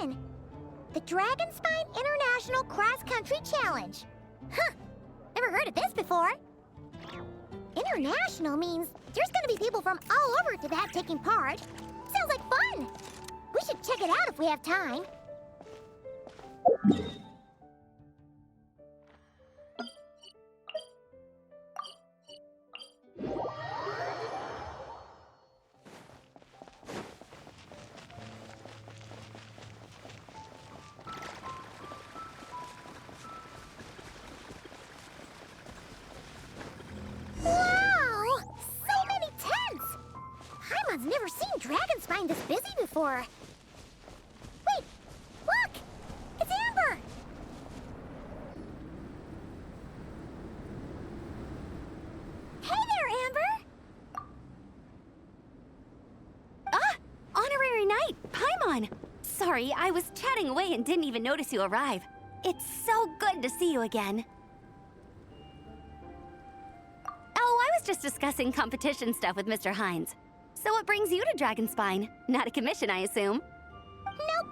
win! The Dragonspine International Cross Country Challenge. Huh! Never heard of this before. International means there's gonna be people from all over Tibet taking part. Sounds like fun! We should check it out if we have time. Wow! So many tents! Paimon's never seen Dragonspine this busy before. Wait! Look! It's Amber! Hey there, Amber! Ah! Honorary Knight, Paimon! Sorry, I was chatting away and didn't even notice you arrive. It's so good to see you again. Oh, I was just discussing competition stuff with Mr. Hines. So what brings you to Dragonspine? Not a commission, I assume? Nope.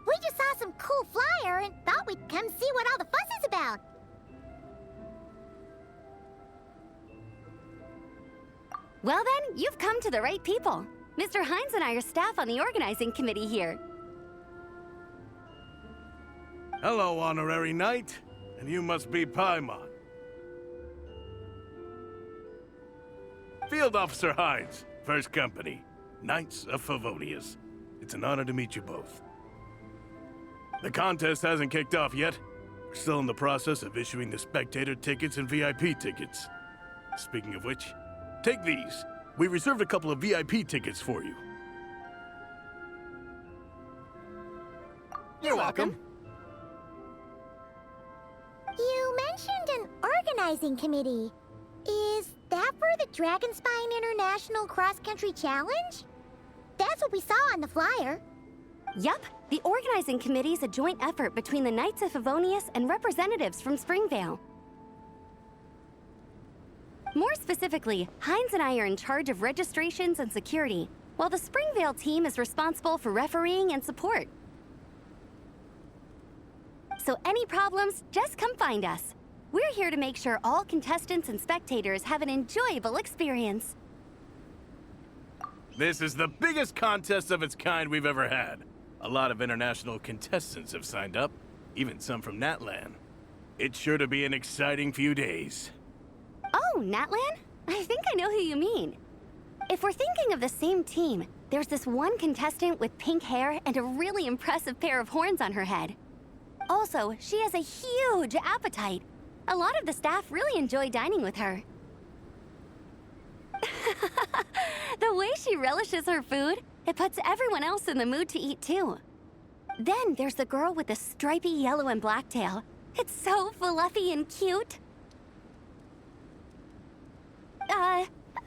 We just saw some cool flyer and thought we'd come see what all the fuss is about. Well then, you've come to the right people. Mr. Hines and I are staff on the organizing committee here. Hello, Honorary Knight. And you must be Paimon. Field Officer Hines, First Company, Knights of Favonius. It's an honor to meet you both. The contest hasn't kicked off yet. We're still in the process of issuing the spectator tickets and VIP tickets. Speaking of which, take these. We reserved a couple of VIP tickets for you. You're welcome. You mentioned an organizing committee. Is that for the Dragonspine International Cross Country Challenge? That's what we saw on the flyer. Yup, the organizing committee is a joint effort between the Knights of Favonius and representatives from Springvale. More specifically, Hines and I are in charge of registrations and security, while the Springvale team is responsible for refereeing and support. So any problems, just come find us. We're here to make sure all contestants and spectators have an enjoyable experience. This is the biggest contest of its kind we've ever had. A lot of international contestants have signed up, even some from Natlan. It's sure to be an exciting few days. Oh, Natlan? I think I know who you mean. If we're thinking of the same team, there's this one contestant with pink hair and a really impressive pair of horns on her head. Also, she has a huge appetite. A lot of the staff really enjoy dining with her. The way she relishes her food, it puts everyone else in the mood to eat too. Then there's the girl with the stripy yellow and black tail. It's so fluffy and cute.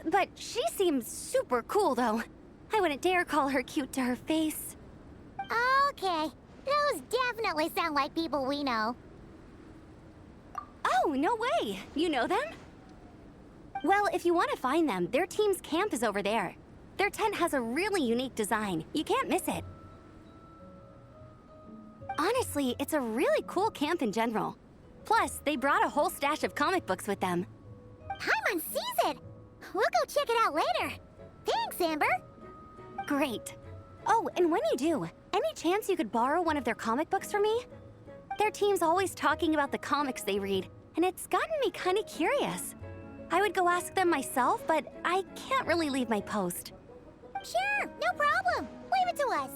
But she seems super cool though. I wouldn't dare call her cute to her face. Okay, those definitely sound like people we know. Oh, no way! You know them? Well, if you want to find them, their team's camp is over there. Their tent has a really unique design. You can't miss it. Honestly, it's a really cool camp in general. Plus, they brought a whole stash of comic books with them. Paimon sees it! We'll go check it out later. Thanks, Amber! Great. Oh, and when you do, any chance you could borrow one of their comic books for me? Their team's always talking about the comics they read, and it's gotten me kind of curious. I would go ask them myself, but I can't really leave my post. Sure, no problem. Leave it to us.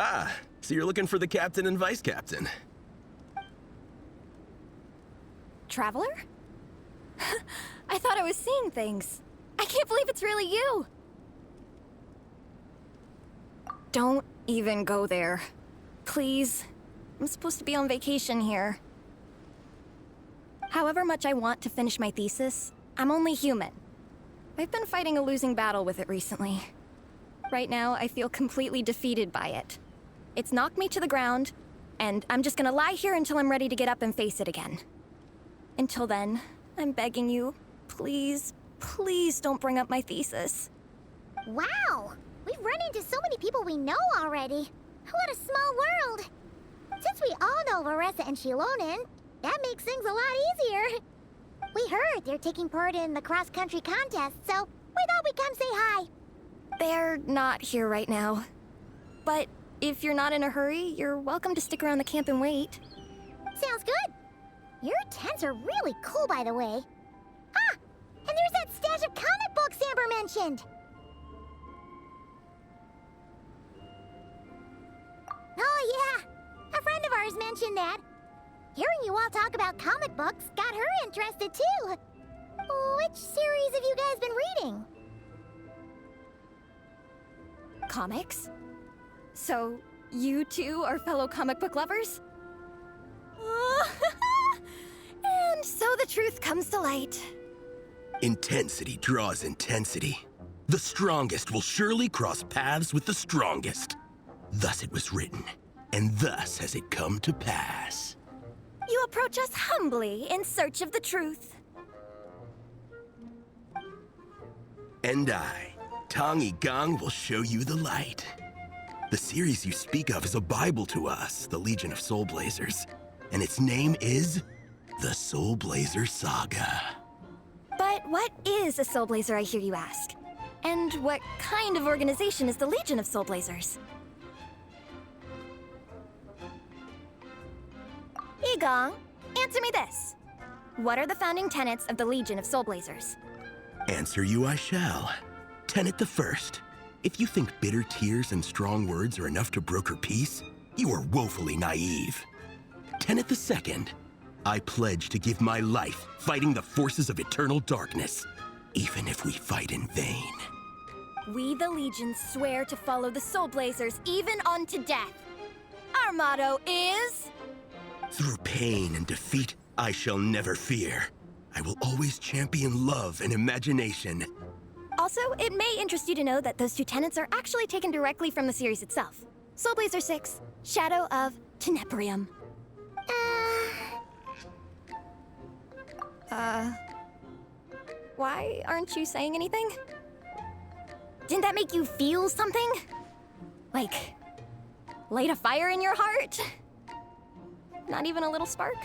Ah, so you're looking for the captain and vice captain. Traveler? I thought I was seeing things. I can't believe it's really you. Don't even go there. Please. I'm supposed to be on vacation here. However much I want to finish my thesis, I'm only human. I've been fighting a losing battle with it recently. Right now, I feel completely defeated by it. It's knocked me to the ground, and I'm just gonna lie here until I'm ready to get up and face it again. Until then, I'm begging you, please, please don't bring up my thesis. Wow! We've run into so many people we know already. What a small world! Since we all know Larissa and Shilonen, that makes things a lot easier. We heard they're taking part in the cross-country contest, so we thought we'd come say hi. They're not here right now. But if you're not in a hurry, you're welcome to stick around the camp and wait. Sounds good. Your tents are really cool, by the way. Ah! And there's that stash of comic books Amber mentioned! Oh yeah! A friend of ours mentioned that. Hearing you all talk about comic books got her interested too. Which series have you guys been reading? Comics? So, you two are fellow comic book lovers? And so the truth comes to light. Intensity draws intensity. The strongest will surely cross paths with the strongest. Thus it was written, and thus has it come to pass. You approach us humbly in search of the truth. And I, Tong Gang, will show you the light. The series you speak of is a Bible to us, the Legion of Soul Blazers, and its name is the Soul Blazer Saga. But what is a Soul Blazer, I hear you ask? And what kind of organization is the Legion of Soul Blazers? Igong, answer me this. What are the founding tenets of the Legion of Soul Blazers? Answer you I shall. Tenet the first. If you think bitter tears and strong words are enough to broker peace, you are woefully naive. Tenet the second. I pledge to give my life fighting the forces of eternal darkness, even if we fight in vain. We, the Legion, swear to follow the Soul Blazers even unto death. Our motto is... Through pain and defeat, I shall never fear. I will always champion love and imagination. Also, it may interest you to know that those two tenets are actually taken directly from the series itself. Soul Blazer 6, Shadow of Tenebarium. Why aren't you saying anything? Didn't that make you feel something? Like, light a fire in your heart? Not even a little spark?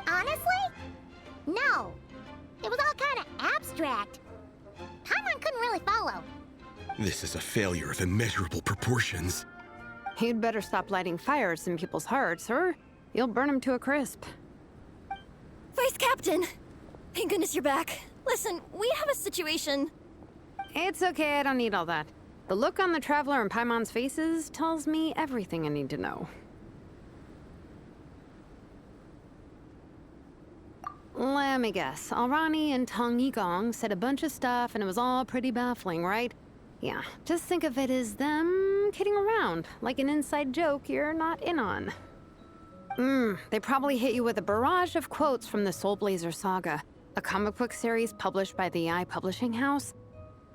Honestly? No. It was all kind of abstract. Paimon couldn't really follow. This is a failure of immeasurable proportions. You'd better stop lighting fires in people's hearts, or you'll burn them to a crisp. Vice Captain! Thank goodness you're back. Listen, we have a situation. It's okay, I don't need all that. The look on the Traveler and Paimon's faces tells me everything I need to know. Let me guess. Alrani and Tong Yigong said a bunch of stuff and it was all pretty baffling, right? Yeah, just think of it as them kidding around, like an inside joke you're not in on. They probably hit you with a barrage of quotes from the Soul Blazer Saga, a comic book series published by the Publishing House.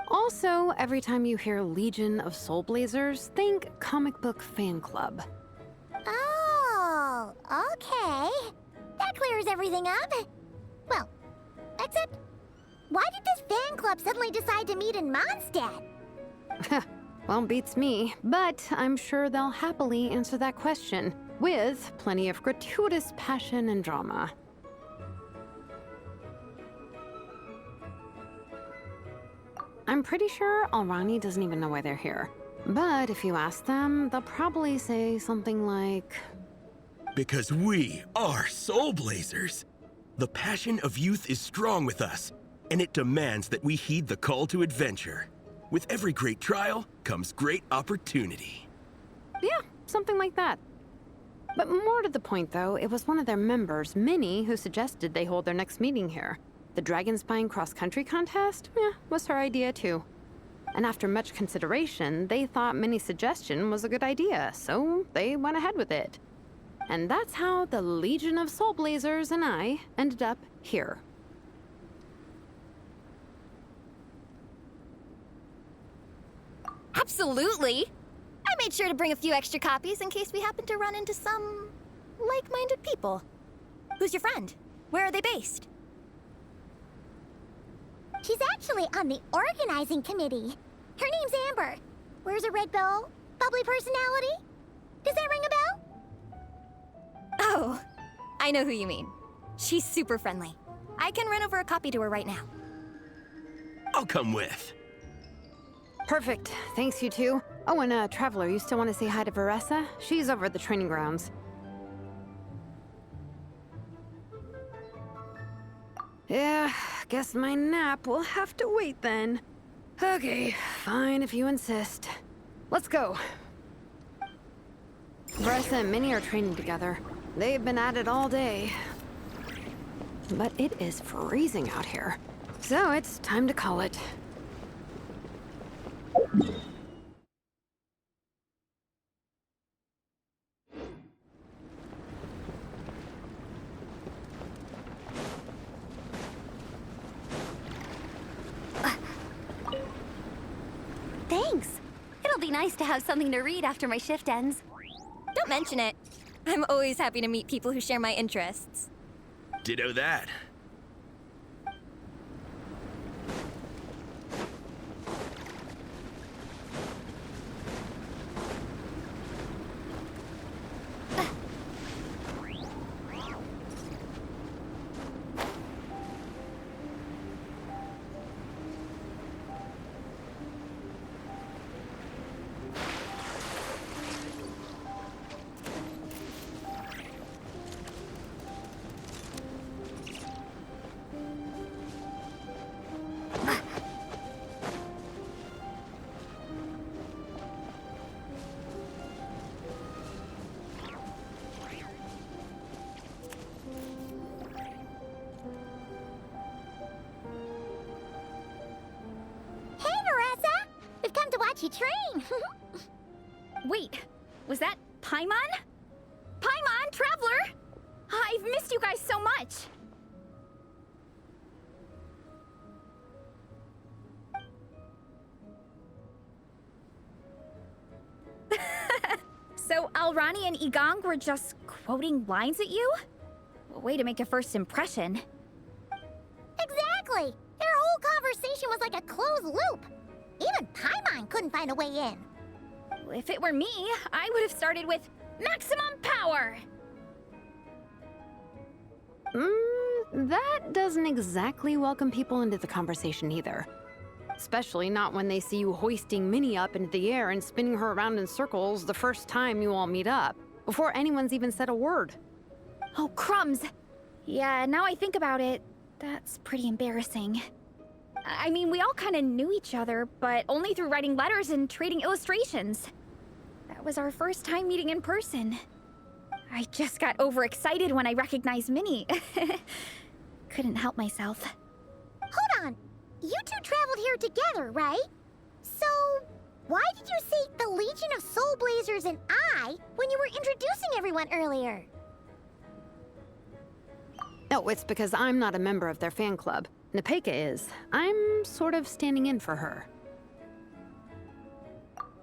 Also, every time you hear Legion of Soul Blazers, think comic book fan club. Oh, okay. That clears everything up. Well, except, why did this fan club suddenly decide to meet in Mondstadt? Well, beats me, but I'm sure they'll happily answer that question, with plenty of gratuitous passion and drama. I'm pretty sure Alrani doesn't even know why they're here. But if you ask them, they'll probably say something like... Because we are Soul Blazers. The passion of youth is strong with us, and it demands that we heed the call to adventure. With every great trial comes great opportunity. Yeah, something like that. But more to the point, though, it was one of their members, Minnie, who suggested they hold their next meeting here. The Dragon Spine cross-country contest? Yeah, was her idea, too. And after much consideration, they thought Minnie's suggestion was a good idea, so they went ahead with it. And that's how the Legion of Soul Blazers and I ended up here. Absolutely! I made sure to bring a few extra copies in case we happen to run into some like-minded people. Who's your friend? Where are they based? She's actually on the organizing committee. Her name's Amber. Wears a red bow, bubbly personality. Does that ring a bell? Oh, I know who you mean. She's super friendly. I can run over a copy to her right now. I'll come with. Perfect. Thanks, you two. Oh, and Traveler, you still want to say hi to Veressa? She's over at the training grounds. Yeah, guess my nap will have to wait then. Okay, fine if you insist. Let's go. Veressa and Minnie are training together. They've been at it all day. But it is freezing out here. So it's time to call it. Thanks. It'll be nice to have something to read after my shift ends. Don't mention it. I'm always happy to meet people who share my interests. Ditto that. You train. Wait, was that Paimon? Paimon, Traveler! I've missed you guys so much. So Alrani and Igong were just quoting lines at you? Way to make a first impression. Exactly. Their whole conversation was like a closed loop. Even Paimon couldn't find a way in. If it were me, I would have started with maximum power. That doesn't exactly welcome people into the conversation either. Especially not when they see you hoisting Minnie up into the air and spinning her around in circles the first time you all meet up, before anyone's even said a word. Oh, crumbs. Yeah, now I think about it, that's pretty embarrassing. I mean, we all kind of knew each other, but only through writing letters and trading illustrations. That was our first time meeting in person. I just got overexcited when I recognized Minnie. Couldn't help myself. Hold on. You two traveled here together, right? So, why did you say the Legion of Soul Blazers and I when you were introducing everyone earlier? Oh, it's because I'm not a member of their fan club. Nepeka is. I'm sort of standing in for her.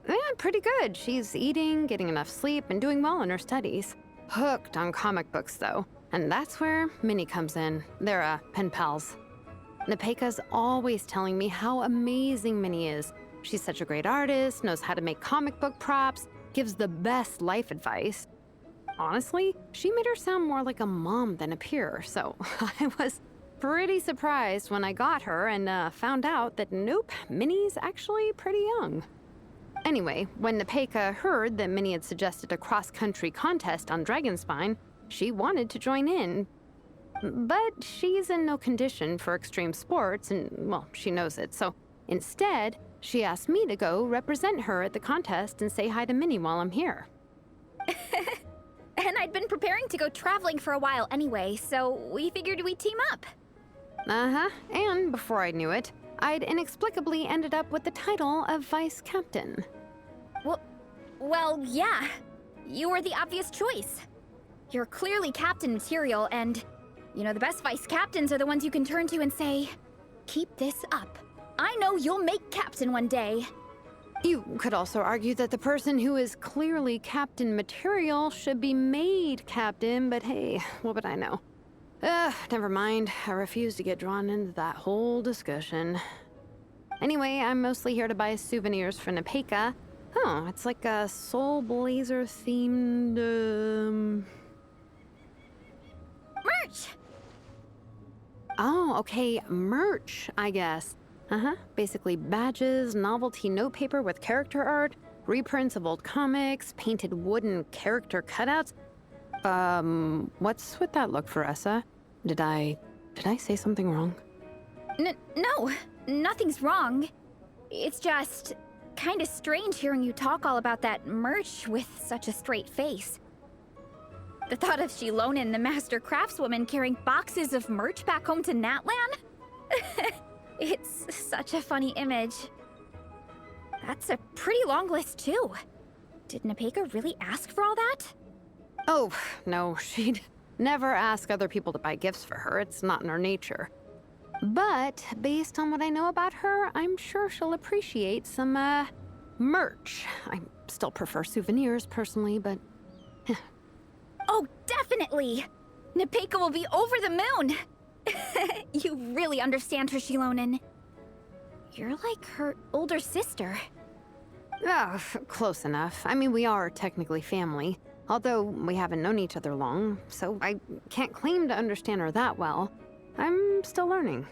Yeah, pretty good. She's eating, getting enough sleep, and doing well in her studies. Hooked on comic books, though. And that's where Minnie comes in. They're, pen pals. Nepeka's always telling me how amazing Minnie is. She's such a great artist, knows how to make comic book props, gives the best life advice. Honestly, she made her sound more like a mom than a peer, so I was pretty surprised when I got her and found out that nope, Minnie's actually pretty young. Anyway, when Nepeka heard that Minnie had suggested a cross-country contest on Dragonspine, she wanted to join in. But she's in no condition for extreme sports, and, well, she knows it, so instead, she asked me to go represent her at the contest and say hi to Minnie while I'm here. And I'd been preparing to go traveling for a while anyway, so we figured we'd team up. Uh-huh, and before I knew it, I'd inexplicably ended up with the title of vice captain. Well, yeah. You were the obvious choice. You're clearly captain material, and the best vice captains are the ones you can turn to and say, "Keep this up. I know you'll make captain one day." You could also argue that the person who is clearly captain material should be made captain, but hey, what would I know? Never mind. I refuse to get drawn into that whole discussion. Anyway, I'm mostly here to buy souvenirs for Nepeka. Oh, it's like a Soul Blazer themed, Merch! Oh, okay, merch, I guess. Basically badges, novelty notepaper with character art, reprints of old comics, painted wooden character cutouts. What's with that look, Faressa? Did I say something wrong? No, nothing's wrong. It's just kind of strange hearing you talk all about that merch with such a straight face. The thought of Shilonen, the master craftswoman, carrying boxes of merch back home to Natlan? It's such a funny image. That's a pretty long list, too. Did Nepeka really ask for all that? Oh, no, she'd never ask other people to buy gifts for her. It's not in her nature. But based on what I know about her, I'm sure she'll appreciate some, merch. I still prefer souvenirs, personally, but... Oh, definitely! Nepeka will be over the moon! You really understand her, Shilonen. You're like her older sister. Oh, close enough. I mean, we are technically family, although we haven't known each other long, so I can't claim to understand her that well. I'm still learning.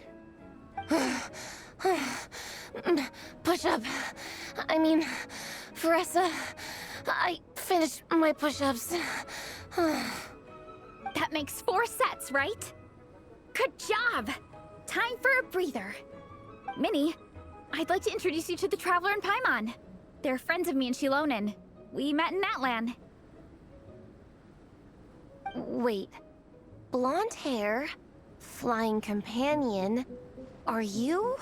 Push-up. I mean, Faressa, I finished my push-ups. That makes 4 sets, right? Good job! Time for a breather. Minnie, I'd like to introduce you to the Traveler and Paimon. They're friends of me and Shilonen. We met in Natlan. Wait. Blonde hair, flying companion. Are you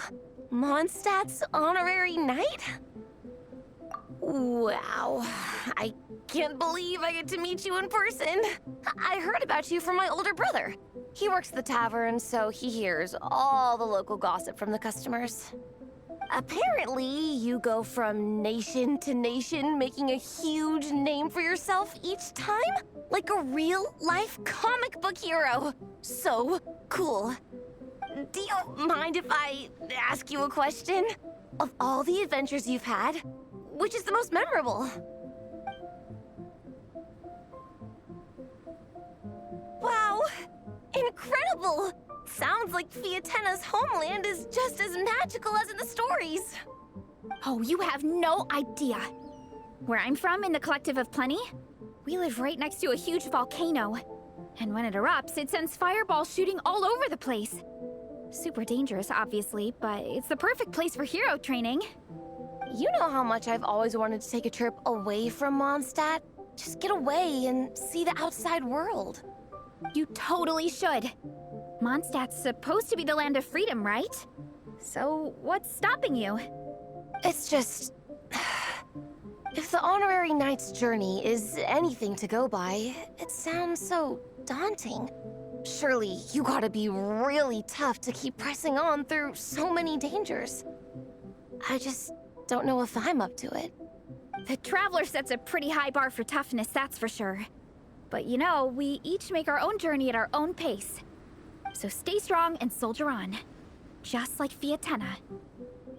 Mondstadt's honorary knight? Wow. I can't believe I get to meet you in person. I heard about you from my older brother. He works at the tavern, so he hears all the local gossip from the customers. Apparently, you go from nation to nation, making a huge name for yourself each time? Like a real-life comic book hero. So cool. Do you mind if I ask you a question? Of all the adventures you've had, which is the most memorable? Wow! Incredible! Sounds like Fiatenna's homeland is just as magical as in the stories. Oh, you have no idea. Where I'm from, in the Collective of Plenty, we live right next to a huge volcano. And when it erupts, it sends fireballs shooting all over the place. Super dangerous, obviously, but it's the perfect place for hero training. You know how much I've always wanted to take a trip away from Mondstadt? Just get away and see the outside world. You totally should. Mondstadt's supposed to be the land of freedom, right? So, what's stopping you? It's just... If the honorary knight's journey is anything to go by, it sounds so daunting. Surely you gotta be really tough to keep pressing on through so many dangers. I just don't know if I'm up to it. The Traveler sets a pretty high bar for toughness, that's for sure. But we each make our own journey at our own pace. So stay strong and soldier on. Just like Fiatenna.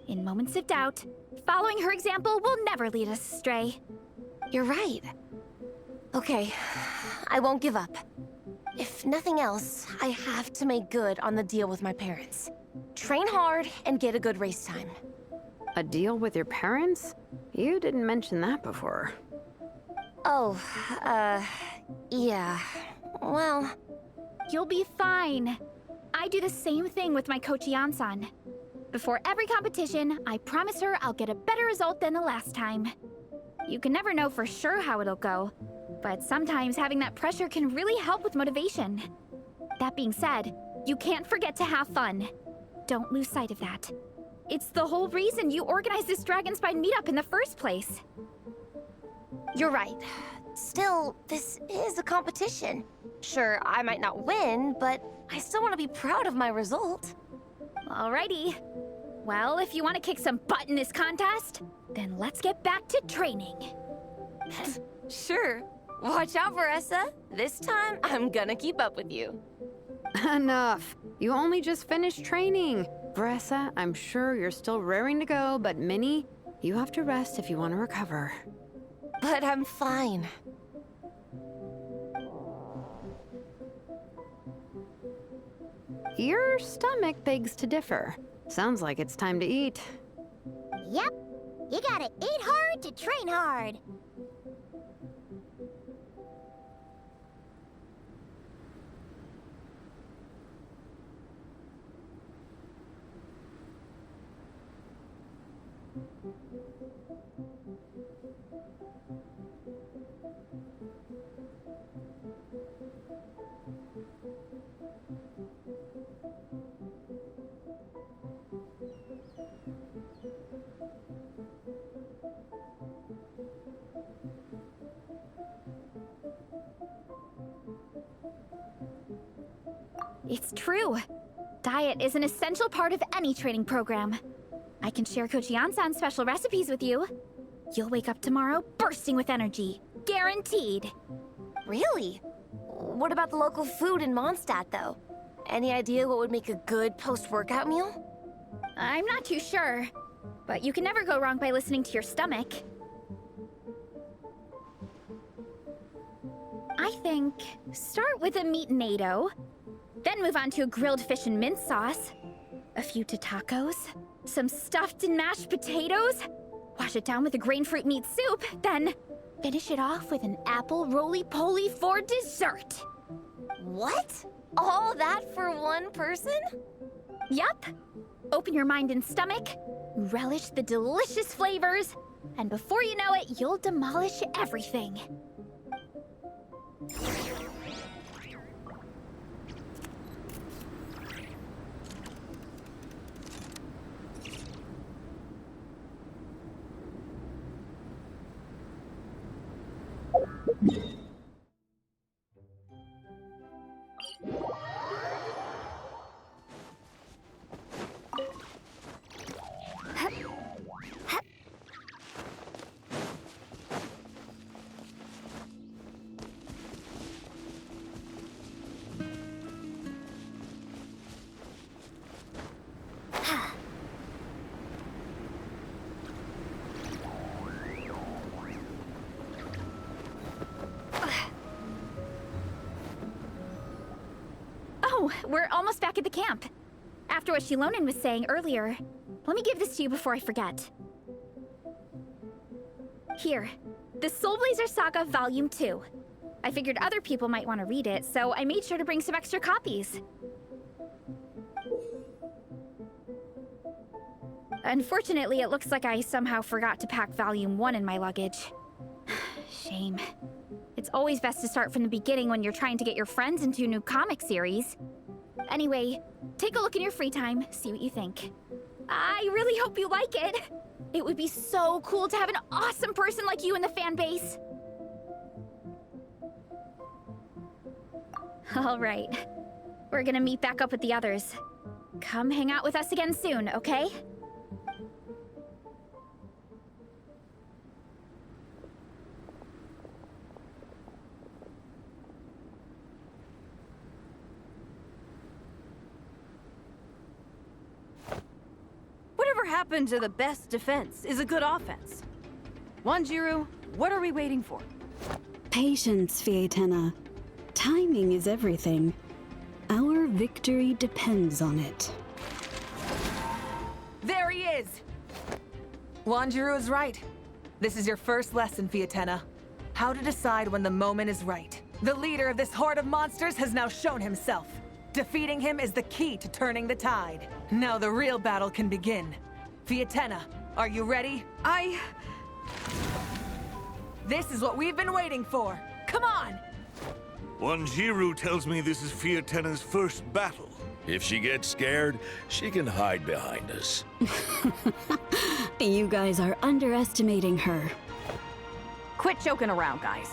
In moments of doubt, following her example will never lead us astray. You're right. Okay, I won't give up. If nothing else, I have to make good on the deal with my parents. Train hard and get a good race time. A deal with your parents? You didn't mention that before. Oh, yeah. Well... You'll be fine. I do the same thing with my coach Yansan. Before every competition, I promise her I'll get a better result than the last time. You can never know for sure how it'll go, but sometimes having that pressure can really help with motivation. That being said, you can't forget to have fun. Don't lose sight of that. It's the whole reason you organized this Dragonspine meetup in the first place. You're right. Still, this is a competition. Sure, I might not win, but I still want to be proud of my result. Alrighty. Well, if you want to kick some butt in this contest, then let's get back to training. Sure. Watch out, Veressa. This time, I'm gonna keep up with you. Enough. You only just finished training. Bressa, I'm sure you're still raring to go, but Minnie, you have to rest if you want to recover. But I'm fine. Your stomach begs to differ. Sounds like it's time to eat. Yep. You gotta eat hard to train hard. It's true. Diet is an essential part of any training program. I can share Coach Yansan's special recipes with you. You'll wake up tomorrow bursting with energy. Guaranteed. Really? What about the local food in Mondstadt, though? Any idea what would make a good post-workout meal? I'm not too sure, but you can never go wrong by listening to your stomach. I think start with a meat natto, then move on to a grilled fish and mint sauce, a few tacos, some stuffed and mashed potatoes, wash it down with a grain fruit meat soup, then finish it off with an apple roly-poly for dessert. What? All that for one person? Yup. Open your mind and stomach, relish the delicious flavors, and before you know it, you'll demolish everything. Oh, we're almost back at the camp. After what Shilonen was saying earlier, let me give this to you before I forget. Here, the Soul Blazer Saga Volume 2. I figured other people might want to read it, so I made sure to bring some extra copies. Unfortunately, it looks like I somehow forgot to pack Volume 1 in my luggage. Shame. It's always best to start from the beginning when you're trying to get your friends into a new comic series. Anyway, take a look in your free time, see what you think. I really hope you like it. It would be so cool to have an awesome person like you in the fan base. All right. We're gonna meet back up with the others. Come hang out with us again soon, okay? Whatever happened to the best defense is a good offense? Wanjiru, what are we waiting for? Patience, Fietena. Timing is everything. Our victory depends on it. There he is! Wanjiru is right. This is your first lesson, Fietena. How to decide when the moment is right. The leader of this horde of monsters has now shown himself. Defeating him is the key to turning the tide. Now the real battle can begin. Fietena, are you ready? This is what we've been waiting for. Come on! Wanjiru tells me this is Fietena's first battle. If she gets scared, she can hide behind us. You guys are underestimating her. Quit joking around, guys.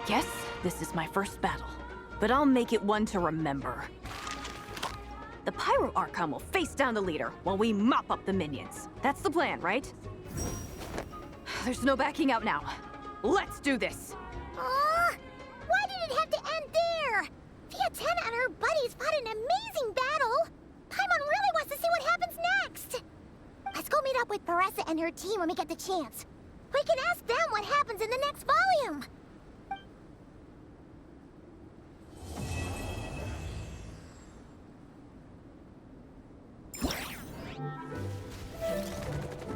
Yes, this is my first battle, but I'll make it one to remember. The Pyro Archon will face down the leader while we mop up the minions. That's the plan, right? There's no backing out now. Let's do this! Why did it have to end there? Fiatena and her buddies fought an amazing battle! Paimon really wants to see what happens next! Let's go meet up with Paressa and her team when we get the chance. We can ask them what happens in the next volume!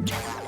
Yeah.